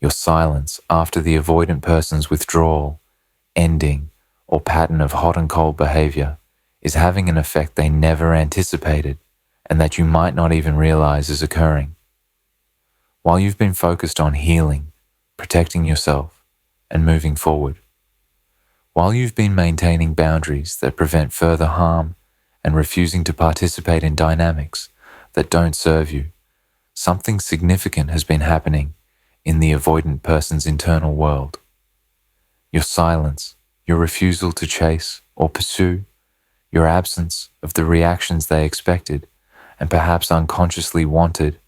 Your silence after the avoidant person's withdrawal, ending, or pattern of hot and cold behavior is having an effect they never anticipated and that you might not even realize is occurring. While you've been focused on healing, protecting yourself, and moving forward, while you've been maintaining boundaries that prevent further harm and refusing to participate in dynamics that don't serve you, something significant has been happening in the avoidant person's internal world. Your silence, your refusal to chase or pursue, your absence of the reactions they expected and perhaps unconsciously wanted,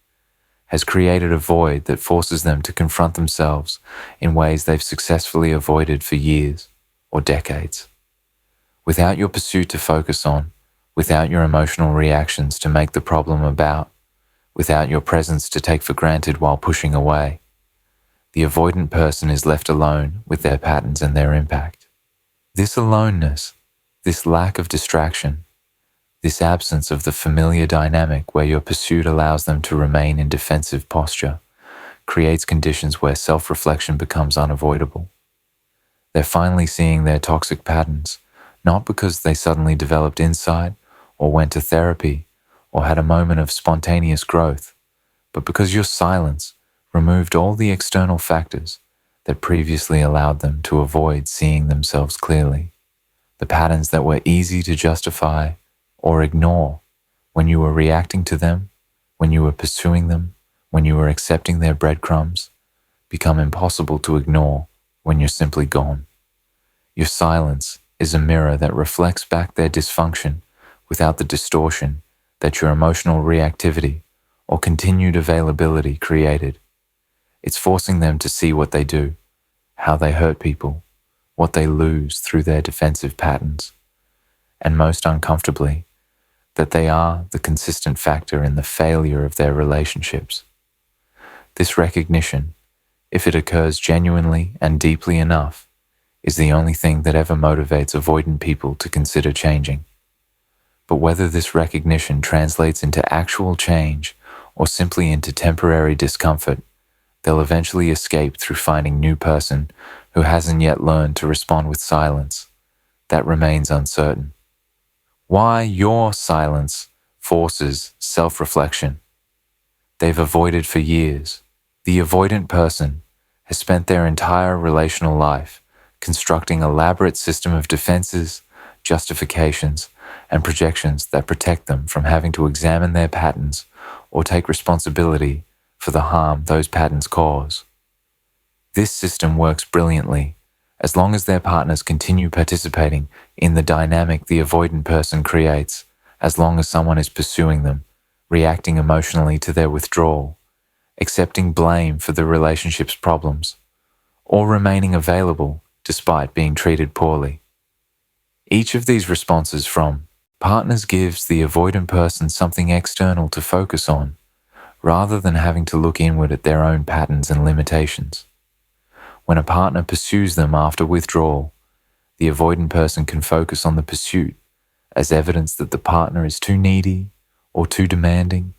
has created a void that forces them to confront themselves in ways they've successfully avoided for years or decades. Without your pursuit to focus on, without your emotional reactions to make the problem about, without your presence to take for granted while pushing away, the avoidant person is left alone with their patterns and their impact. This aloneness, this lack of distraction, this absence of the familiar dynamic where your pursuit allows them to remain in defensive posture, creates conditions where self-reflection becomes unavoidable. They're finally seeing their toxic patterns, not because they suddenly developed insight or went to therapy or had a moment of spontaneous growth, but because your silence removed all the external factors that previously allowed them to avoid seeing themselves clearly. The patterns that were easy to justify or ignore when you were reacting to them, when you were pursuing them, when you were accepting their breadcrumbs, become impossible to ignore when you're simply gone. Your silence is a mirror that reflects back their dysfunction without the distortion that your emotional reactivity or continued availability created. It's forcing them to see what they do, how they hurt people, what they lose through their defensive patterns, and most uncomfortably, that they are the consistent factor in the failure of their relationships. This recognition, if it occurs genuinely and deeply enough, is the only thing that ever motivates avoidant people to consider changing. But whether this recognition translates into actual change or simply into temporary discomfort, they'll eventually escape through finding a new person who hasn't yet learned to respond with silence. That remains uncertain. Why your silence forces self-reflection. They've avoided for years. The avoidant person has spent their entire relational life constructing an elaborate system of defenses, justifications, and projections that protect them from having to examine their patterns or take responsibility for the harm those patterns cause. This system works brilliantly as long as their partners continue participating in the dynamic the avoidant person creates, as long as someone is pursuing them, reacting emotionally to their withdrawal, accepting blame for the relationship's problems, or remaining available despite being treated poorly. Each of these responses from partners gives the avoidant person something external to focus on, rather than having to look inward at their own patterns and limitations. When a partner pursues them after withdrawal, the avoidant person can focus on the pursuit as evidence that the partner is too needy or too demanding,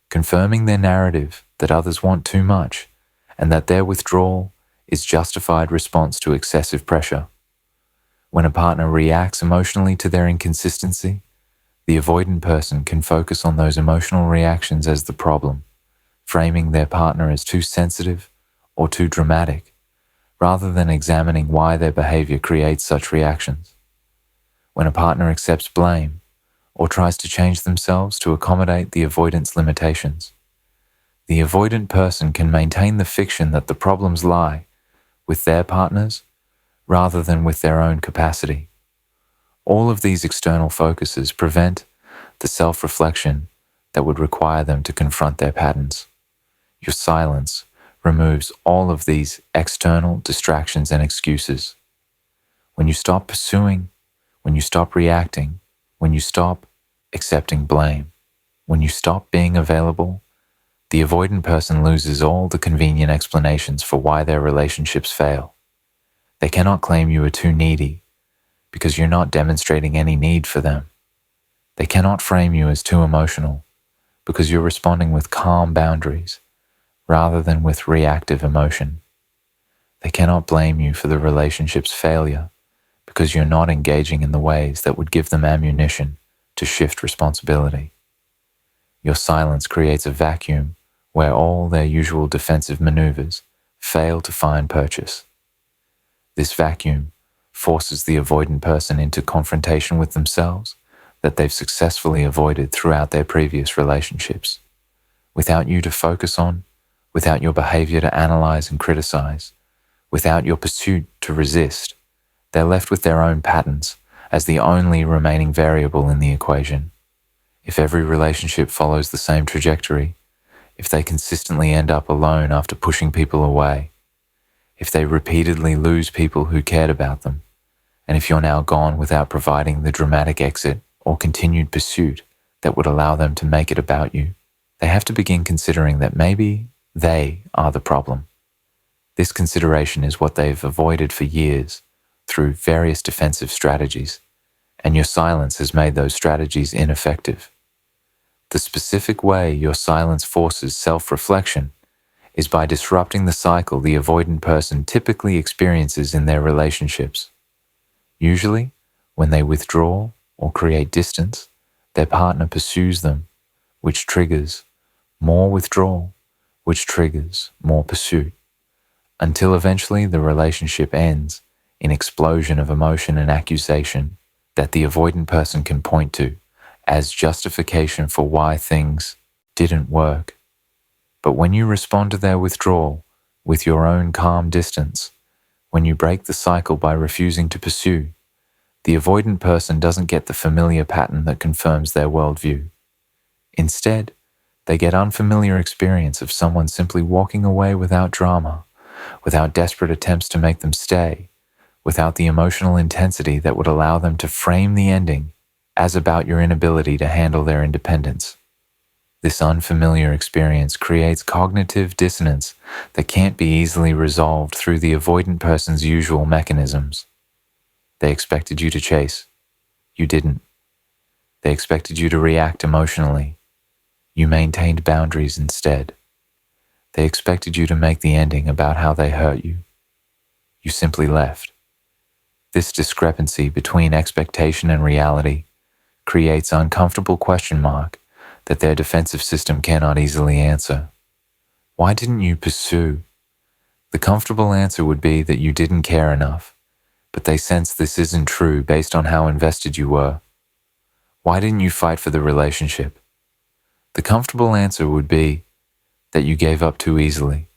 confirming their narrative that others want too much and that their withdrawal is justified response to excessive pressure. When a partner reacts emotionally to their inconsistency, the avoidant person can focus on those emotional reactions as the problem, framing their partner as too sensitive or too dramatic, rather than examining why their behavior creates such reactions. When a partner accepts blame or tries to change themselves to accommodate the avoidance limitations, the avoidant person can maintain the fiction that the problems lie with their partners rather than with their own capacity. All of these external focuses prevent the self-reflection that would require them to confront their patterns. Your silence removes all of these external distractions and excuses. When you stop pursuing, when you stop reacting, when you stop accepting blame, when you stop being available, the avoidant person loses all the convenient explanations for why their relationships fail. They cannot claim you are too needy because you're not demonstrating any need for them. They cannot frame you as too emotional because you're responding with calm boundaries rather than with reactive emotion. They cannot blame you for the relationship's failure because you're not engaging in the ways that would give them ammunition to shift responsibility. Your silence creates a vacuum where all their usual defensive maneuvers fail to find purchase. This vacuum forces the avoidant person into confrontation with themselves that they've successfully avoided throughout their previous relationships. Without you to focus on, without your behavior to analyze and criticize, without your pursuit to resist, they're left with their own patterns as the only remaining variable in the equation. If every relationship follows the same trajectory, if they consistently end up alone after pushing people away, if they repeatedly lose people who cared about them, and if you're now gone without providing the dramatic exit or continued pursuit that would allow them to make it about you, they have to begin considering that maybe they are the problem. This consideration is what they've avoided for years through various defensive strategies, and your silence has made those strategies ineffective. The specific way your silence forces self-reflection is by disrupting the cycle the avoidant person typically experiences in their relationships. Usually, when they withdraw or create distance, their partner pursues them, which triggers more withdrawal, which triggers more pursuit, until eventually the relationship ends in explosion of emotion and accusation that the avoidant person can point to as justification for why things didn't work. But when you respond to their withdrawal with your own calm distance, when you break the cycle by refusing to pursue, the avoidant person doesn't get the familiar pattern that confirms their worldview. Instead, they get unfamiliar experience of someone simply walking away without drama, without desperate attempts to make them stay, without the emotional intensity that would allow them to frame the ending as about your inability to handle their independence. This unfamiliar experience creates cognitive dissonance that can't be easily resolved through the avoidant person's usual mechanisms. They expected you to chase. You didn't. They expected you to react emotionally. You maintained boundaries instead. They expected you to make the ending about how they hurt you. You simply left. This discrepancy between expectation and reality creates uncomfortable question mark that their defensive system cannot easily answer. Why didn't you pursue? The comfortable answer would be that you didn't care enough, but they sense this isn't true based on how invested you were. Why didn't you fight for the relationship? The comfortable answer would be that you gave up too easily,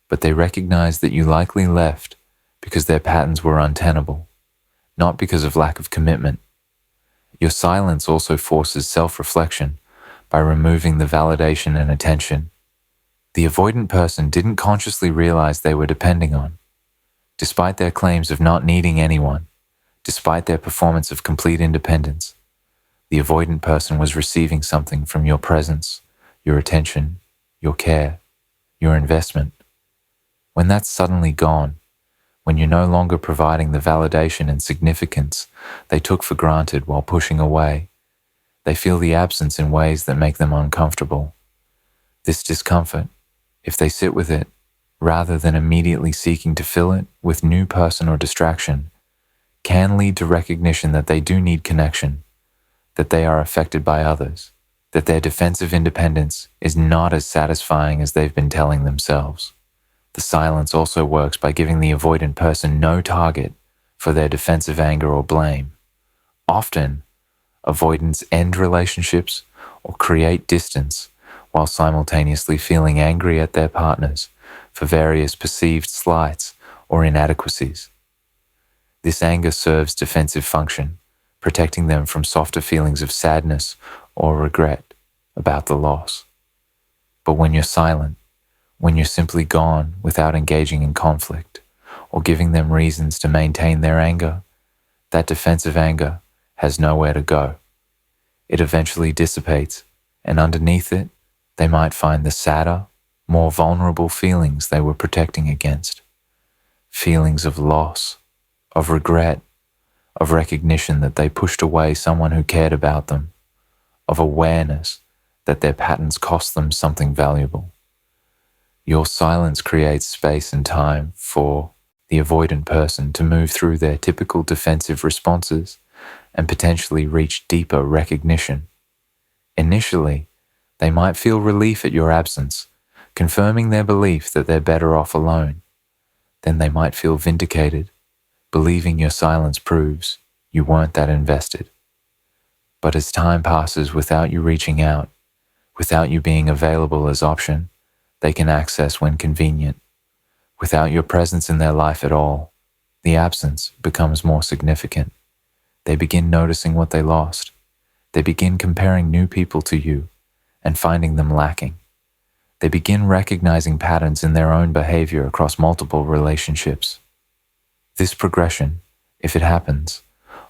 but they recognize that you likely left because their patterns were untenable, not because of lack of commitment. Your silence also forces self-reflection by removing the validation and attention the avoidant person didn't consciously realize they were depending on. Despite their claims of not needing anyone, despite their performance of complete independence, the avoidant person was receiving something from your presence, your attention, your care, your investment. When that's suddenly gone, when you're no longer providing the validation and significance they took for granted while pushing away, they feel the absence in ways that make them uncomfortable. This discomfort, if they sit with it, rather than immediately seeking to fill it with new person or distraction, can lead to recognition that they do need connection, that they are affected by others, that their defensive independence is not as satisfying as they've been telling themselves. The silence also works by giving the avoidant person no target for their defensive anger or blame. Often, avoidants end relationships or create distance while simultaneously feeling angry at their partners for various perceived slights or inadequacies. This anger serves defensive function, protecting them from softer feelings of sadness or regret about the loss. But when you're silent, when you're simply gone without engaging in conflict or giving them reasons to maintain their anger, that defensive anger has nowhere to go. It eventually dissipates, and underneath it, they might find the sadder, more vulnerable feelings they were protecting against. Feelings of loss, of regret, of recognition that they pushed away someone who cared about them, of awareness that their patterns cost them something valuable. Your silence creates space and time for the avoidant person to move through their typical defensive responses and potentially reach deeper recognition. Initially, they might feel relief at your absence, confirming their belief that they're better off alone. Then they might feel vindicated, believing your silence proves you weren't that invested. But as time passes without you reaching out, without you being available as option, they can access when convenient. Without your presence in their life at all, the absence becomes more significant. They begin noticing what they lost. They begin comparing new people to you and finding them lacking. They begin recognizing patterns in their own behavior across multiple relationships. This progression, if it happens,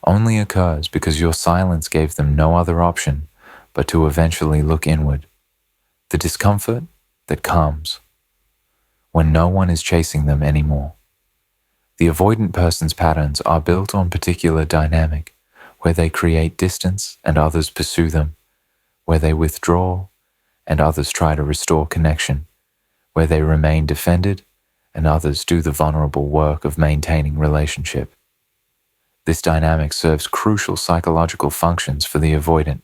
only occurs because your silence gave them no other option but to eventually look inward. The discomfort that comes when no one is chasing them anymore. The avoidant person's patterns are built on particular dynamic, where they create distance and others pursue them, where they withdraw and others try to restore connection, where they remain defended and others do the vulnerable work of maintaining relationship. This dynamic serves crucial psychological functions for the avoidant.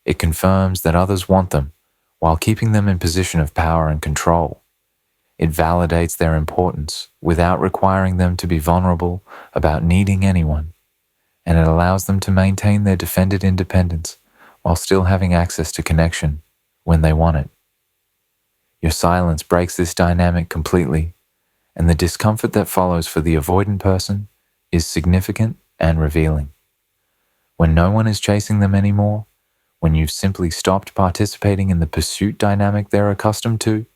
It confirms that others want them while keeping them in position of power and control. It validates their importance without requiring them to be vulnerable about needing anyone, and it allows them to maintain their defended independence while still having access to connection when they want it. Your silence breaks this dynamic completely, and the discomfort that follows for the avoidant person is significant and revealing. When no one is chasing them anymore, when you've simply stopped participating in the pursuit dynamic they're accustomed to,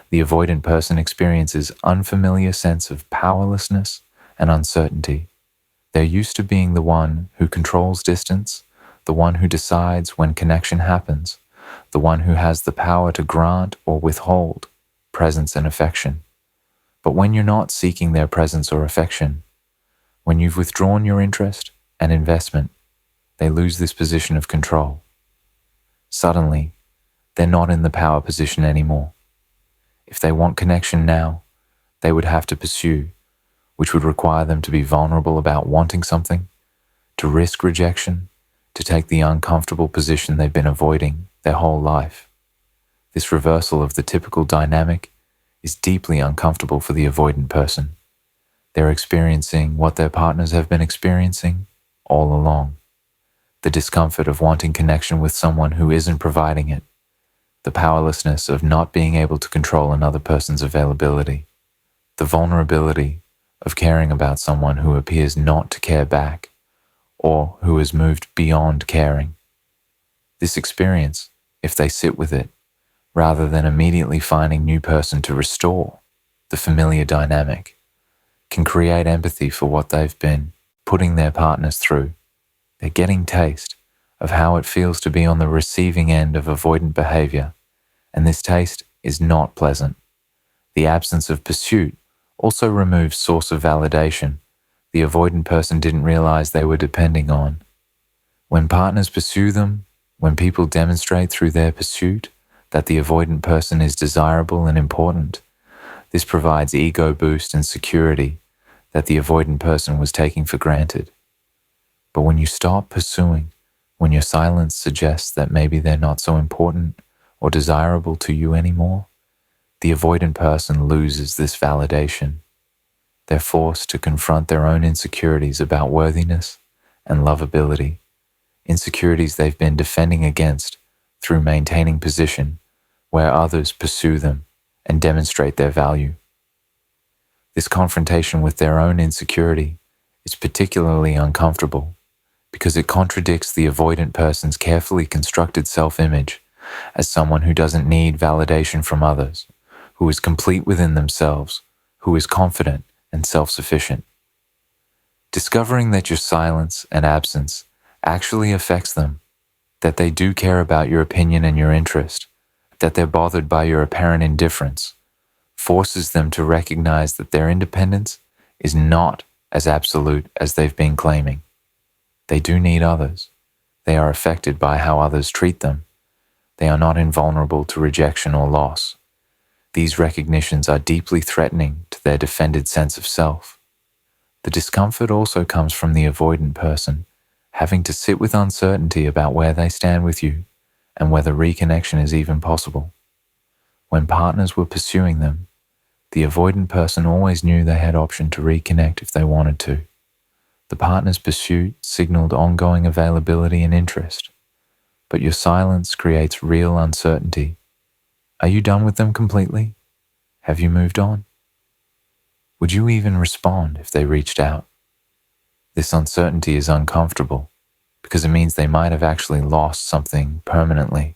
the avoidant person experiences unfamiliar sense of powerlessness and uncertainty. They're used to being the one who controls distance, the one who decides when connection happens, the one who has the power to grant or withhold presence and affection. But when you're not seeking their presence or affection, when you've withdrawn your interest and investment, they lose this position of control. Suddenly, they're not in the power position anymore. If they want connection now, they would have to pursue, which would require them to be vulnerable about wanting something, to risk rejection, to take the uncomfortable position they've been avoiding their whole life. This reversal of the typical dynamic is deeply uncomfortable for the avoidant person. They're experiencing what their partners have been experiencing all along. The discomfort of wanting connection with someone who isn't providing it. The powerlessness of not being able to control another person's availability. The vulnerability of caring about someone who appears not to care back, or who has moved beyond caring. This experience, if they sit with it, rather than immediately finding new person to restore the familiar dynamic, can create empathy for what they've been putting their partners through. They're getting taste of how it feels to be on the receiving end of avoidant behavior, and this taste is not pleasant. The absence of pursuit also removes source of validation the avoidant person didn't realize they were depending on. When partners pursue them, when people demonstrate through their pursuit that the avoidant person is desirable and important, this provides ego boost and security that the avoidant person was taking for granted. But when you stop pursuing, when your silence suggests that maybe they're not so important or desirable to you anymore, the avoidant person loses this validation. They're forced to confront their own insecurities about worthiness and lovability, insecurities they've been defending against through maintaining position where others pursue them and demonstrate their value. This confrontation with their own insecurity is particularly uncomfortable because it contradicts the avoidant person's carefully constructed self-image as someone who doesn't need validation from others, who is complete within themselves, who is confident and self-sufficient. Discovering that your silence and absence actually affects them, that they do care about your opinion and your interest, that they're bothered by your apparent indifference, forces them to recognize that their independence is not as absolute as they've been claiming. They do need others. They are affected by how others treat them. They are not invulnerable to rejection or loss. These recognitions are deeply threatening to their defended sense of self. The discomfort also comes from the avoidant person having to sit with uncertainty about where they stand with you and whether reconnection is even possible. When partners were pursuing them, the avoidant person always knew they had option to reconnect if they wanted to. The partner's pursuit signaled ongoing availability and interest, but your silence creates real uncertainty. Are you done with them completely? Have you moved on? Would you even respond if they reached out? This uncertainty is uncomfortable because it means they might have actually lost something permanently,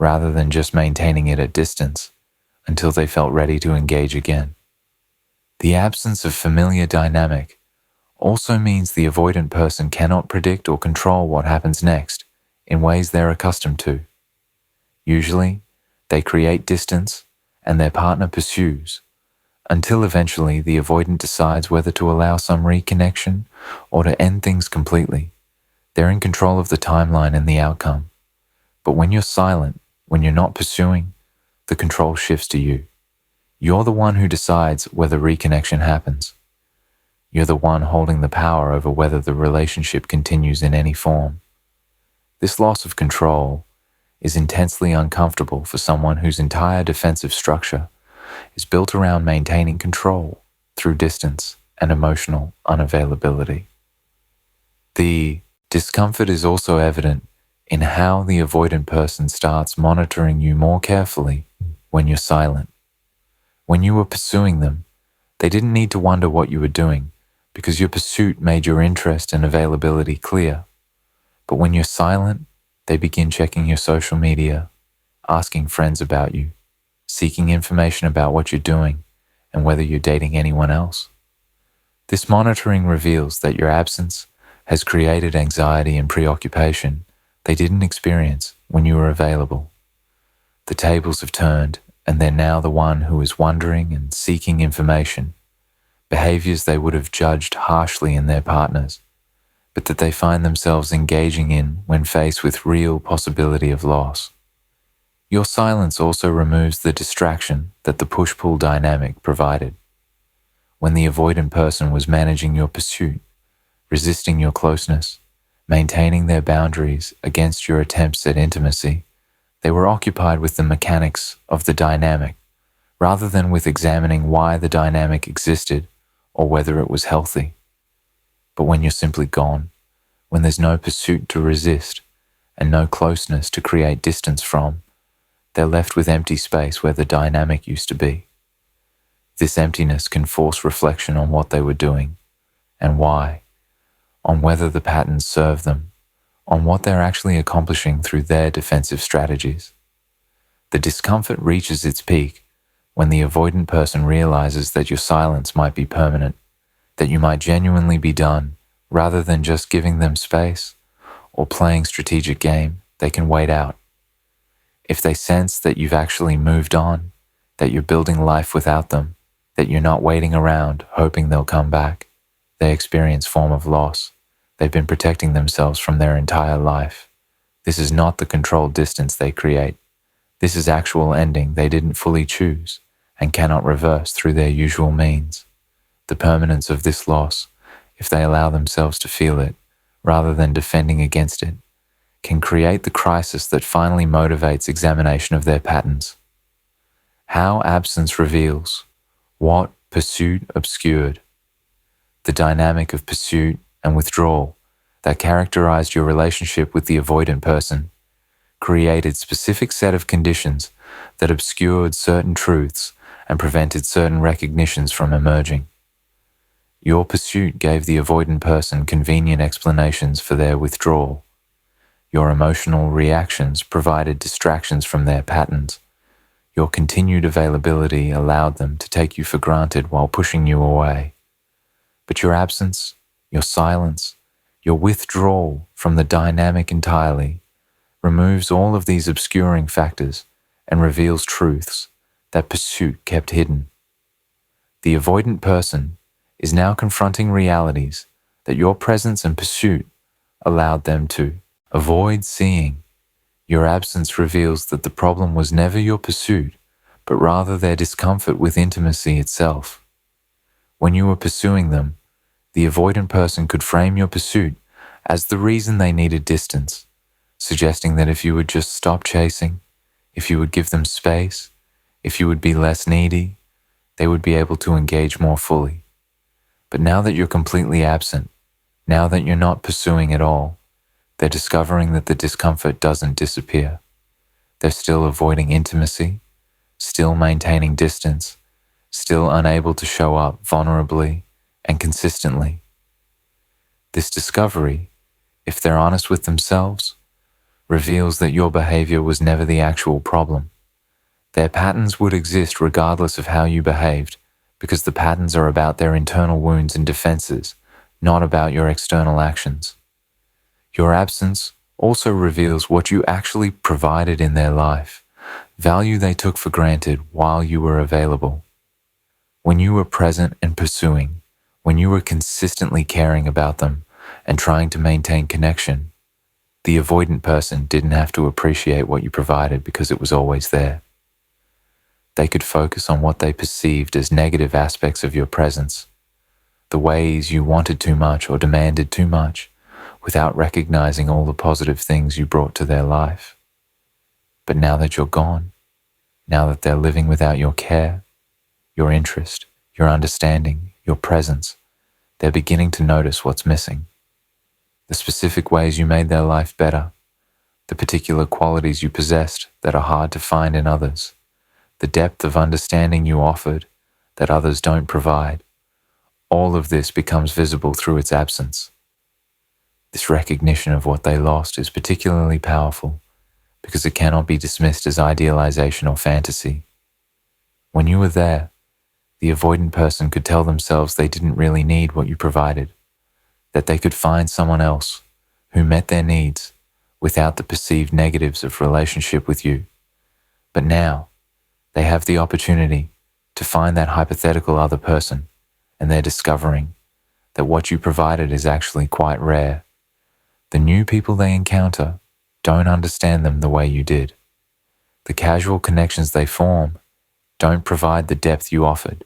rather than just maintaining it at distance until they felt ready to engage again. The absence of familiar dynamic also means the avoidant person cannot predict or control what happens next in ways they're accustomed to. Usually, they create distance and their partner pursues, until eventually the avoidant decides whether to allow some reconnection or to end things completely. They're in control of the timeline and the outcome. But when you're silent, when you're not pursuing, the control shifts to you. You're the one who decides whether reconnection happens. You're the one holding the power over whether the relationship continues in any form. This loss of control is intensely uncomfortable for someone whose entire defensive structure is built around maintaining control through distance and emotional unavailability. The discomfort is also evident in how the avoidant person starts monitoring you more carefully when you're silent. When you were pursuing them, they didn't need to wonder what you were doing because your pursuit made your interest and availability clear. But when you're silent, they begin checking your social media, asking friends about you, seeking information about what you're doing and whether you're dating anyone else. This monitoring reveals that your absence has created anxiety and preoccupation they didn't experience when you were available. The tables have turned, and they're now the one who is wondering and seeking information, behaviors they would have judged harshly in their partners, but that they find themselves engaging in when faced with real possibility of loss. Your silence also removes the distraction that the push-pull dynamic provided. When the avoidant person was managing your pursuit, resisting your closeness, maintaining their boundaries against your attempts at intimacy, they were occupied with the mechanics of the dynamic, rather than with examining why the dynamic existed or whether it was healthy. But when you're simply gone, when there's no pursuit to resist and no closeness to create distance from, they're left with empty space where the dynamic used to be. This emptiness can force reflection on what they were doing and why, on whether the patterns serve them, on what they're actually accomplishing through their defensive strategies. The discomfort reaches its peak when the avoidant person realizes that your silence might be permanent, that you might genuinely be done rather than just giving them space or playing strategic game they can wait out. If they sense that you've actually moved on, that you're building life without them, that you're not waiting around hoping they'll come back, they experience form of loss. They've been protecting themselves from their entire life. This is not the controlled distance they create. This is actual ending they didn't fully choose and cannot reverse through their usual means. The permanence of this loss, if they allow themselves to feel it, rather than defending against it, can create the crisis that finally motivates examination of their patterns. How absence reveals, what pursuit obscured. The dynamic of pursuit and withdrawal that characterized your relationship with the avoidant person created specific set of conditions that obscured certain truths and prevented certain recognitions from emerging. Your pursuit gave the avoidant person convenient explanations for their withdrawal. Your emotional reactions provided distractions from their patterns. Your continued availability allowed them to take you for granted while pushing you away. But your absence, your silence, your withdrawal from the dynamic entirely removes all of these obscuring factors and reveals truths that pursuit kept hidden. The avoidant person is now confronting realities that your presence and pursuit allowed them to avoid seeing. Your absence reveals that the problem was never your pursuit, but rather their discomfort with intimacy itself. When you were pursuing them, the avoidant person could frame your pursuit as the reason they needed distance, suggesting that if you would just stop chasing, if you would give them space, if you would be less needy, they would be able to engage more fully. But now that you're completely absent, now that you're not pursuing at all, they're discovering that the discomfort doesn't disappear. They're still avoiding intimacy, still maintaining distance, still unable to show up vulnerably and consistently. This discovery, if they're honest with themselves, reveals that your behavior was never the actual problem. Their patterns would exist regardless of how you behaved, because the patterns are about their internal wounds and defenses, not about your external actions. Your absence also reveals what you actually provided in their life, value they took for granted while you were available. When you were present and pursuing, when you were consistently caring about them and trying to maintain connection, the avoidant person didn't have to appreciate what you provided because it was always there. They could focus on what they perceived as negative aspects of your presence, the ways you wanted too much or demanded too much, without recognizing all the positive things you brought to their life. But now that you're gone, now that they're living without your care, your interest, your understanding, your presence, they're beginning to notice what's missing. The specific ways you made their life better, the particular qualities you possessed that are hard to find in others, the depth of understanding you offered that others don't provide. All of this becomes visible through its absence. This recognition of what they lost is particularly powerful because it cannot be dismissed as idealization or fantasy. When you were there, the avoidant person could tell themselves they didn't really need what you provided, that they could find someone else who met their needs without the perceived negatives of relationship with you. But now, they have the opportunity to find that hypothetical other person, and they're discovering that what you provided is actually quite rare. The new people they encounter don't understand them the way you did. The casual connections they form don't provide the depth you offered.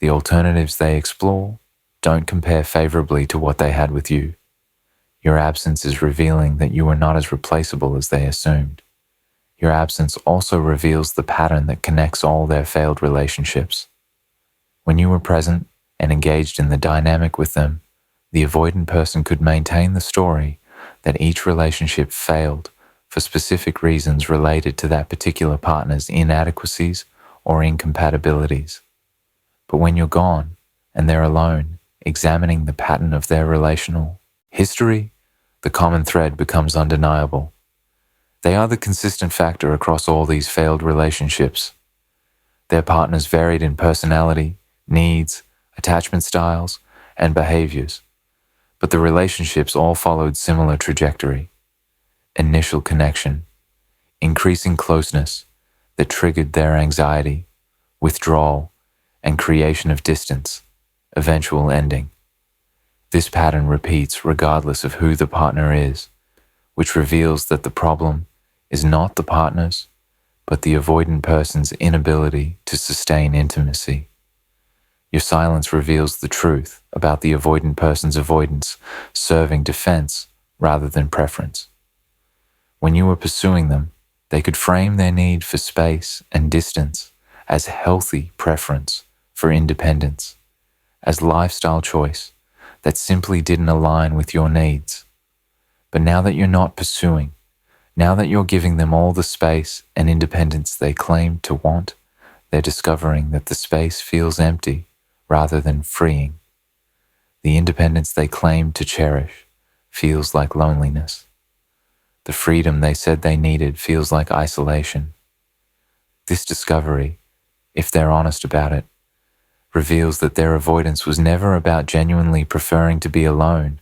The alternatives they explore don't compare favorably to what they had with you. Your absence is revealing that you are not as replaceable as they assumed. Your absence also reveals the pattern that connects all their failed relationships. When you were present and engaged in the dynamic with them, the avoidant person could maintain the story that each relationship failed for specific reasons related to that particular partner's inadequacies or incompatibilities. But when you're gone and they're alone, examining the pattern of their relational history, the common thread becomes undeniable. They are the consistent factor across all these failed relationships. Their partners varied in personality, needs, attachment styles, and behaviors, but the relationships all followed similar trajectory. Initial connection, increasing closeness that triggered their anxiety, withdrawal, and creation of distance, eventual ending. This pattern repeats regardless of who the partner is, which reveals that the problem is not the partner's, but the avoidant person's inability to sustain intimacy. Your silence reveals the truth about the avoidant person's avoidance, serving defense rather than preference. When you were pursuing them, they could frame their need for space and distance as healthy preference for independence, as lifestyle choice that simply didn't align with your needs. But now that you're not pursuing, now that you're giving them all the space and independence they claim to want, they're discovering that the space feels empty rather than freeing. The independence they claim to cherish feels like loneliness. The freedom they said they needed feels like isolation. This discovery, if they're honest about it, reveals that their avoidance was never about genuinely preferring to be alone,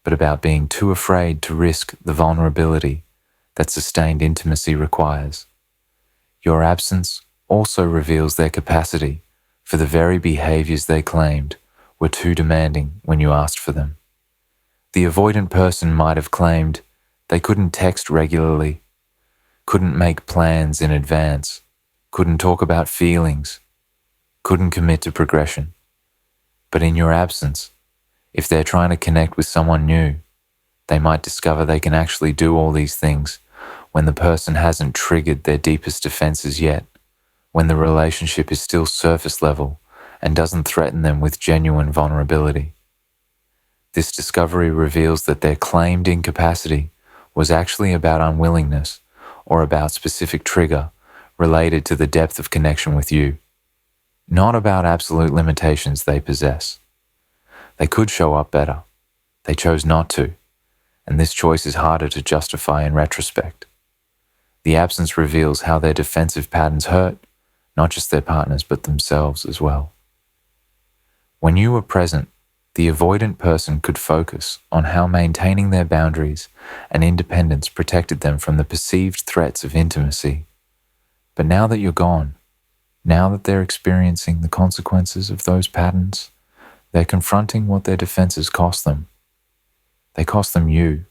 but about being too afraid to risk the vulnerability that sustained intimacy requires. Your absence also reveals their capacity for the very behaviors they claimed were too demanding when you asked for them. The avoidant person might have claimed they couldn't text regularly, couldn't make plans in advance, couldn't talk about feelings, couldn't commit to progression. But in your absence, if they're trying to connect with someone new, they might discover they can actually do all these things when the person hasn't triggered their deepest defenses yet, when the relationship is still surface level and doesn't threaten them with genuine vulnerability. This discovery reveals that their claimed incapacity was actually about unwillingness or about specific trigger related to the depth of connection with you, not about absolute limitations they possess. They could show up better. They chose not to, and this choice is harder to justify in retrospect. The absence reveals how their defensive patterns hurt, not just their partners, but themselves as well. When you were present, the avoidant person could focus on how maintaining their boundaries and independence protected them from the perceived threats of intimacy. But now that you're gone, now that they're experiencing the consequences of those patterns, they're confronting what their defenses cost them. They cost them you,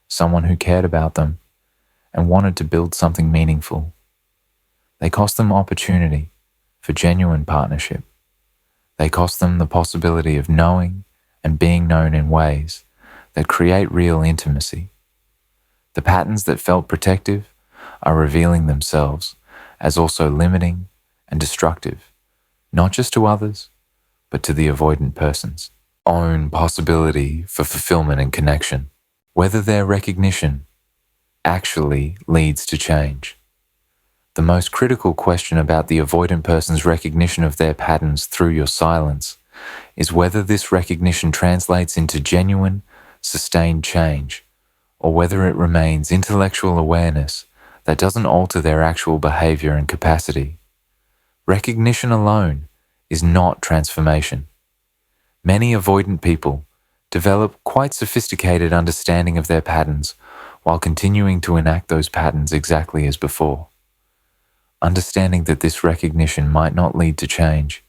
someone who cared about them and wanted to build something meaningful. They cost them opportunity for genuine partnership. They cost them the possibility of knowing and being known in ways that create real intimacy. The patterns that felt protective are revealing themselves as also limiting and destructive, not just to others, but to the avoidant person's own possibility for fulfillment and connection, whether their recognition actually leads to change. The most critical question about the avoidant person's recognition of their patterns through your silence is whether this recognition translates into genuine, sustained change, or whether it remains intellectual awareness that doesn't alter their actual behavior and capacity. Recognition alone is not transformation. Many avoidant people develop quite sophisticated understanding of their patterns while continuing to enact those patterns exactly as before. Understanding that this recognition might not lead to change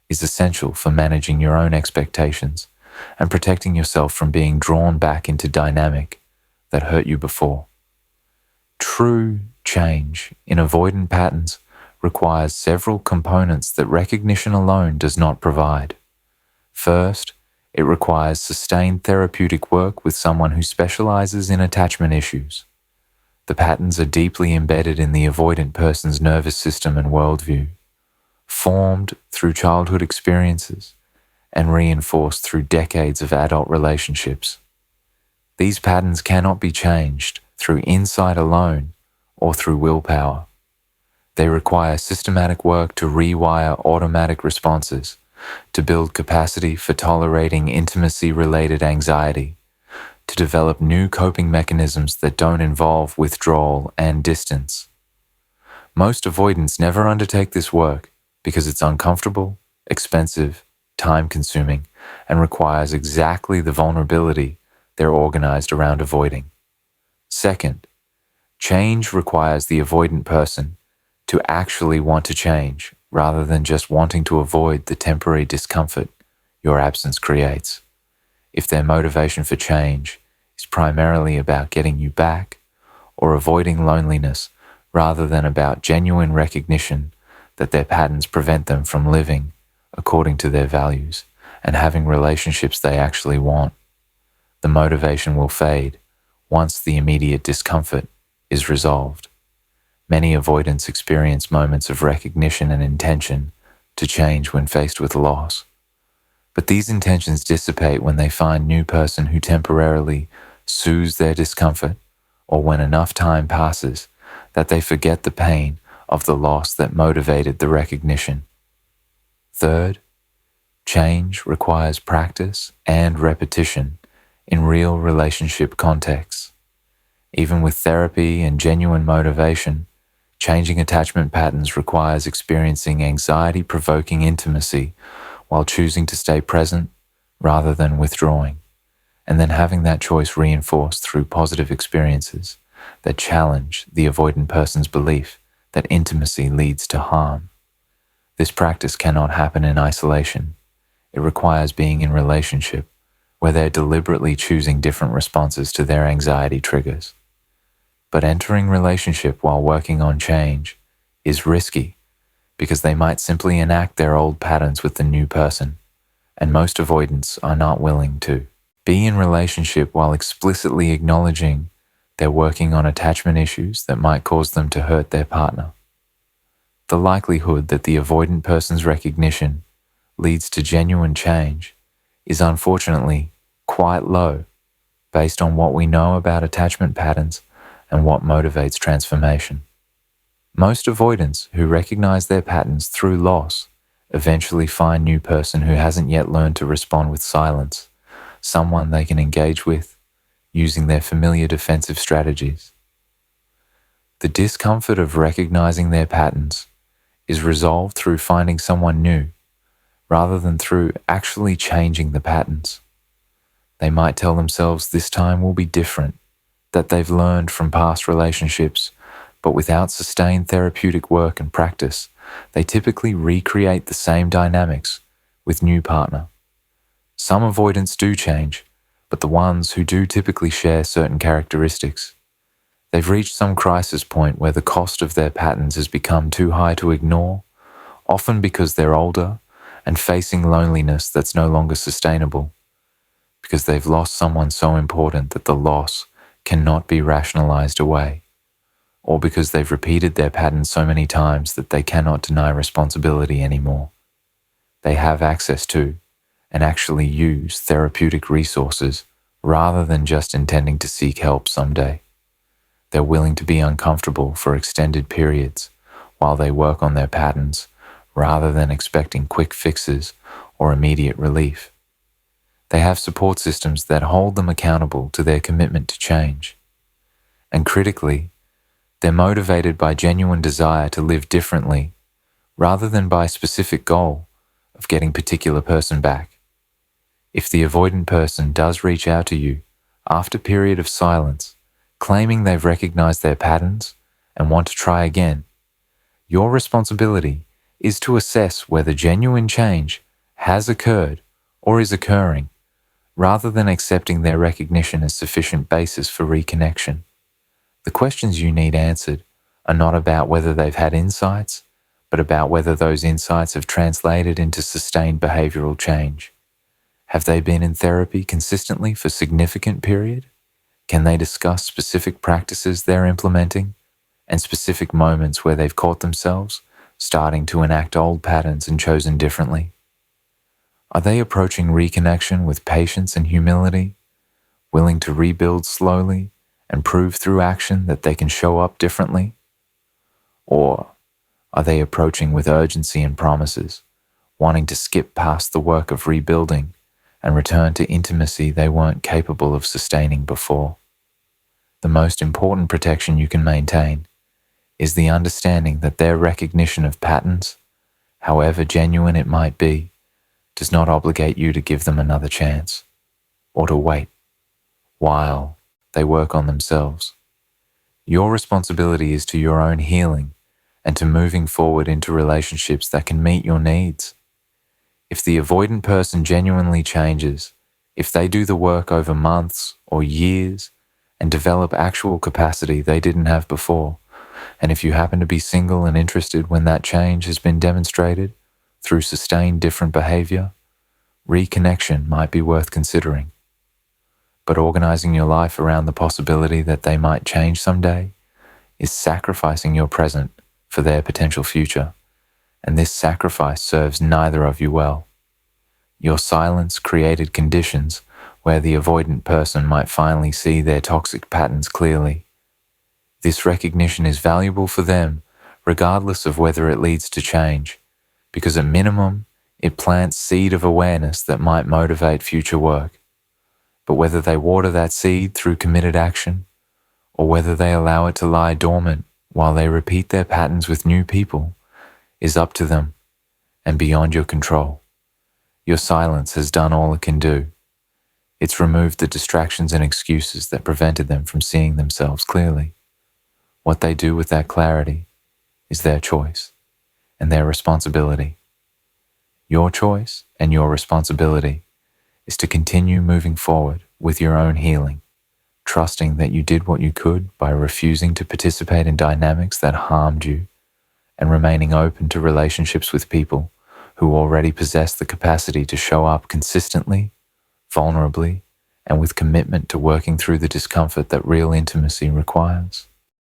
is essential for managing your own expectations and protecting yourself from being drawn back into dynamic that hurt you before. True change in avoidant patterns requires several components that recognition alone does not provide. First, it requires sustained therapeutic work with someone who specializes in attachment issues. The patterns are deeply embedded in the avoidant person's nervous system and worldview, formed through childhood experiences and reinforced through decades of adult relationships. These patterns cannot be changed through insight alone or through willpower. They require systematic work to rewire automatic responses, to build capacity for tolerating intimacy-related anxiety, to develop new coping mechanisms that don't involve withdrawal and distance. Most avoidants never undertake this work because it's uncomfortable, expensive, time-consuming, and requires exactly the vulnerability they're organized around avoiding. Second, change requires the avoidant person to actually want to change rather than just wanting to avoid the temporary discomfort your absence creates. If their motivation for change is primarily about getting you back or avoiding loneliness rather than about genuine recognition that their patterns prevent them from living according to their values and having relationships they actually want, the motivation will fade once the immediate discomfort is resolved. Many avoidants experience moments of recognition and intention to change when faced with loss. But these intentions dissipate when they find a new person who temporarily soothes their discomfort, or when enough time passes that they forget the pain of the loss that motivated the recognition. Third, change requires practice and repetition in real relationship contexts. Even with therapy and genuine motivation, changing attachment patterns requires experiencing anxiety-provoking intimacy while choosing to stay present rather than withdrawing, and then having that choice reinforced through positive experiences that challenge the avoidant person's belief that intimacy leads to harm. This practice cannot happen in isolation. It requires being in relationship where they're deliberately choosing different responses to their anxiety triggers. But entering relationship while working on change is risky because they might simply enact their old patterns with the new person, and most avoidants are not willing to. Be in relationship while explicitly acknowledging they're working on attachment issues that might cause them to hurt their partner. The likelihood that the avoidant person's recognition leads to genuine change is unfortunately quite low based on what we know about attachment patterns and what motivates transformation. Most avoidants who recognize their patterns through loss eventually find new person who hasn't yet learned to respond with silence, someone they can engage with using their familiar defensive strategies. The discomfort of recognizing their patterns is resolved through finding someone new rather than through actually changing the patterns. They might tell themselves this time will be different, that they've learned from past relationships, but without sustained therapeutic work and practice, they typically recreate the same dynamics with new partner. Some avoidants do change, but the ones who do typically share certain characteristics. They've reached some crisis point where the cost of their patterns has become too high to ignore, often because they're older and facing loneliness that's no longer sustainable, because they've lost someone so important that the loss cannot be rationalized away, or because they've repeated their patterns so many times that they cannot deny responsibility anymore. They have access to and actually use therapeutic resources rather than just intending to seek help someday. They're willing to be uncomfortable for extended periods while they work on their patterns rather than expecting quick fixes or immediate relief. They have support systems that hold them accountable to their commitment to change. And critically, they're motivated by genuine desire to live differently rather than by specific goal of getting particular person back. If the avoidant person does reach out to you after a period of silence, claiming they've recognized their patterns and want to try again, your responsibility is to assess whether genuine change has occurred or is occurring, rather than accepting their recognition as sufficient basis for reconnection. The questions you need answered are not about whether they've had insights, but about whether those insights have translated into sustained behavioral change. Have they been in therapy consistently for a significant period? Can they discuss specific practices they're implementing and specific moments where they've caught themselves starting to enact old patterns and chosen differently? Are they approaching reconnection with patience and humility, willing to rebuild slowly and prove through action that they can show up differently? Or are they approaching with urgency and promises, wanting to skip past the work of rebuilding and return to intimacy they weren't capable of sustaining before? The most important protection you can maintain is the understanding that their recognition of patterns, however genuine it might be, does not obligate you to give them another chance or to wait while they work on themselves. Your responsibility is to your own healing and to moving forward into relationships that can meet your needs. If the avoidant person genuinely changes, if they do the work over months or years and develop actual capacity they didn't have before, and if you happen to be single and interested when that change has been demonstrated through sustained different behavior, reconnection might be worth considering. But organizing your life around the possibility that they might change someday is sacrificing your present for their potential future, and this sacrifice serves neither of you well. Your silence created conditions where the avoidant person might finally see their toxic patterns clearly. This recognition is valuable for them, regardless of whether it leads to change, because at minimum, it plants seed of awareness that might motivate future work. But whether they water that seed through committed action, or whether they allow it to lie dormant while they repeat their patterns with new people, is up to them and beyond your control. Your silence has done all it can do. It's removed the distractions and excuses that prevented them from seeing themselves clearly. What they do with that clarity is their choice and their responsibility. Your choice and your responsibility is to continue moving forward with your own healing, trusting that you did what you could by refusing to participate in dynamics that harmed you and remaining open to relationships with people who already possess the capacity to show up consistently, vulnerably, and with commitment to working through the discomfort that real intimacy requires.